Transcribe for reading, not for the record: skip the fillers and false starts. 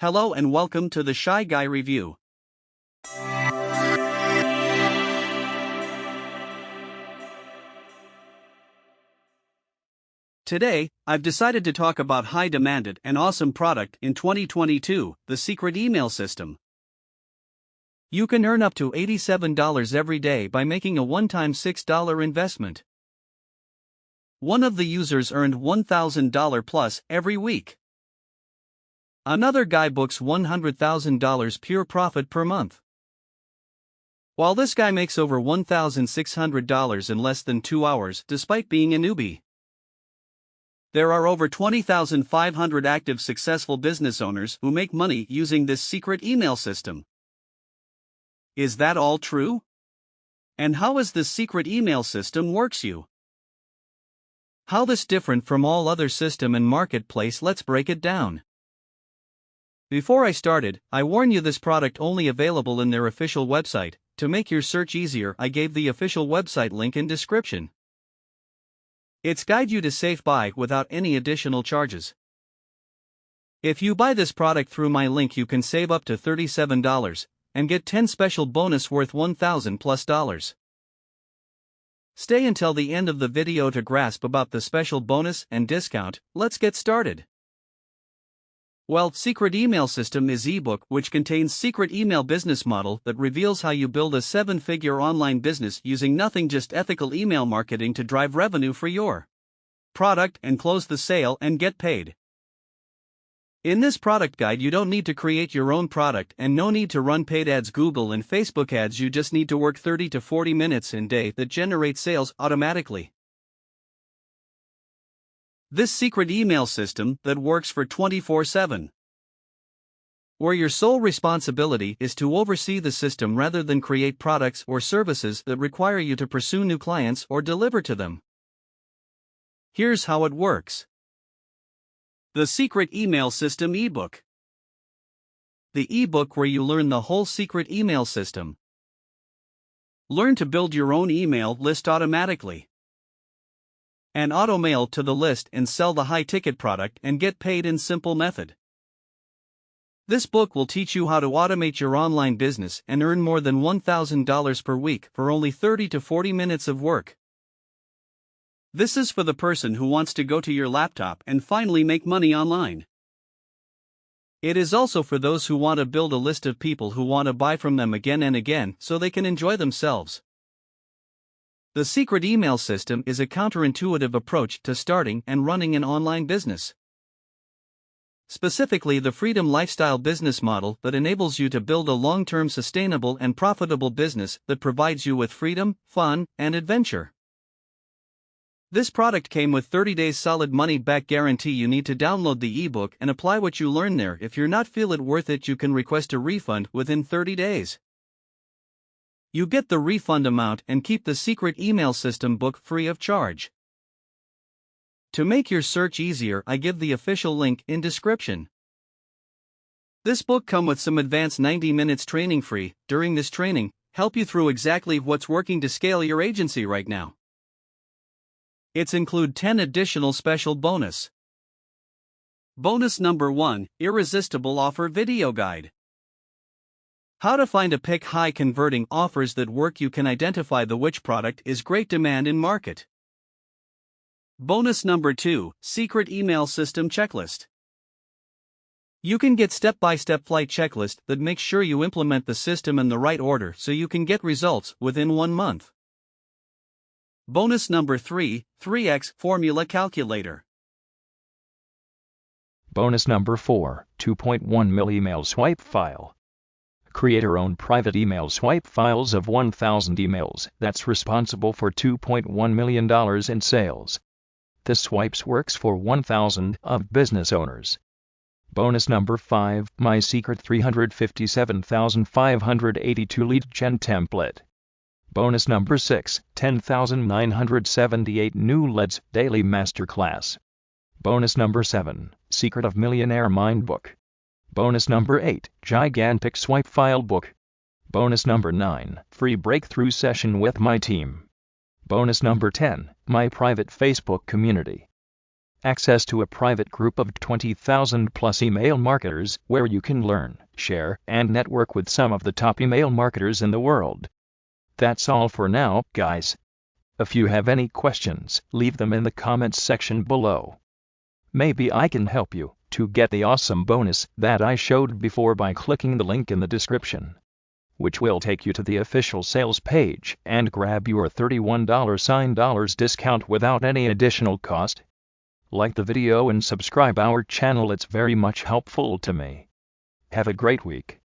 Hello and welcome to the Shy Guy Review. Today, I've decided to talk about high demanded and awesome product in 2022, the secret email system. You can earn up to $87 every day by making a one-time $6 investment. One of the users earned $1,000 plus every week. Another guy books $100,000 pure profit per month. While this guy makes over $1,600 in less than 2 hours despite being a newbie. There are over 20,500 active successful business owners who make money using this secret email system. Is that all true? And how is this secret email system works you? How this different from all other system and marketplace, let's break it down. Before I started, I warn you this product only available in their official website. To make your search easier, I gave the official website link in description. It's guide you to safe buy without any additional charges. If you buy this product through my link, you can save up to $37 and get 10 special bonus worth $1,000+. Stay until the end of the video to grasp about the special bonus and discount. Let's get started. Well, secret email system is ebook which contains secret email business model that reveals how you build a 7-figure online business using nothing just ethical email marketing to drive revenue for your product and close the sale and get paid. In this product guide, you don't need to create your own product and no need to run paid ads, Google and Facebook ads. You just need to work 30 to 40 minutes a day that generate sales automatically. This secret email system that works for 24/7. Where your sole responsibility is to oversee the system rather than create products or services that require you to pursue new clients or deliver to them. Here's how it works. The secret email system ebook. The ebook where you learn the whole secret email system. Learn to build your own email list automatically. And auto-mail to the list and sell the high-ticket product and get paid in simple method. This book will teach you how to automate your online business and earn more than $1,000 per week for only 30 to 40 minutes of work. This is for the person who wants to go to your laptop and finally make money online. It is also for those who want to build a list of people who want to buy from them again and again so they can enjoy themselves. The secret email system is a counterintuitive approach to starting and running an online business. Specifically, the freedom lifestyle business model that enables you to build a long-term sustainable and profitable business that provides you with freedom, fun, and adventure. This product came with 30 days solid money-back guarantee. You need to download the ebook and apply what you learn there. If you're not feel it worth it, you can request a refund within 30 days. You get the refund amount and keep the secret email system book free of charge. To make your search easier, I give the official link in description. This book come with some advanced 90 minutes training free. During this training, help you through exactly what's working to scale your agency right now. It's include 10 additional special bonus. Bonus number 1, Irresistible Offer Video Guide. How to find a pick high converting offers that work. You can identify the which product is great demand in market. Bonus number 2, Secret Email System Checklist. You can get step-by-step flight checklist that makes sure you implement the system in the right order so you can get results within 1 month. Bonus number 3, 3x Formula Calculator. Bonus number 4, 2.1 mil email swipe file. Create your own private email swipe files of 1,000 emails that's responsible for $2.1 million in sales. This swipes works for 1,000 of business owners. Bonus number 5, My Secret 357,582 Lead Gen Template. Bonus number 6, 10,978 New Leads Daily Masterclass. Bonus number 7, Secret of Millionaire Mind Book. Bonus number 8, Gigantic Swipe File Book. Bonus number 9, Free Breakthrough Session with my team. Bonus number 10, My Private Facebook Community. access to a private group of 20,000 plus email marketers where you can learn, share, and network with some of the top email marketers in the world. That's all for now, guys. If you have any questions, leave them in the comments section below. Maybe I can help you to get the awesome bonus that I showed before by clicking the link in the description, which will take you to the official sales page and grab your $31 discount without any additional cost. Like the video and subscribe our channel, it's very much helpful to me. Have a great week.